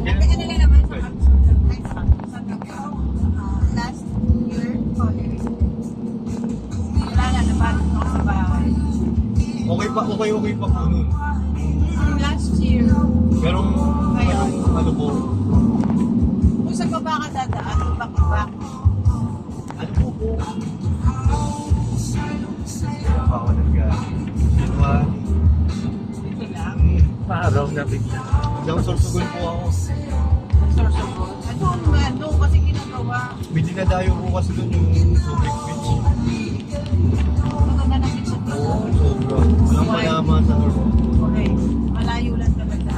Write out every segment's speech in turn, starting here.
Ano na naman sa last year, college. Wala na naman ako sa bahay. Okay pa po nun. Last year. Pero, ano po? Kung saan pa ba ka dadaan, back-back. Ano po? Baka nag-gano'n. Dito lang. Paaraw na bigla. Isang Sorsogon po ako. Sorsogon. Ano kasi ginagawa. May dinadayo po kasi doon yung Subic Beach. Maganda na pizza dito. Oo, sobra. Walang palaman sa North. Okay. Malayo lang talaga.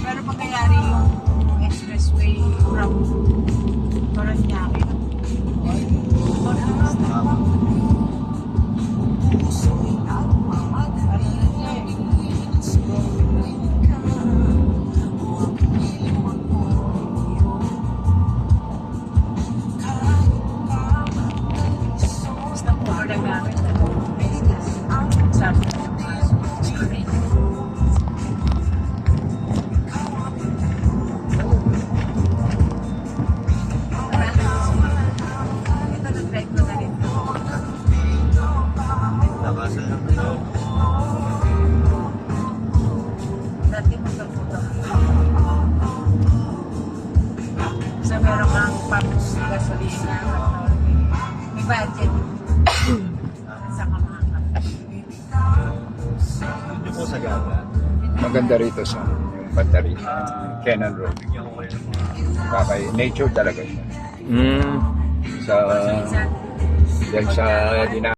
Pero pangyayari yung expressway from Paranaque. Basta po lang namin. Sabi ko. Ito na-drive ko na rin. Nakasan lang na. Dati magkaputo. So meron kang pump gasolina. May budget. Sa kamakap. Hindi po sa gata. Maganda rito sa yung banda rito. Cannon Road. Bigyan ko kayo ng mga... Kakay, nature talaga siya. Mm. Sa, yan sa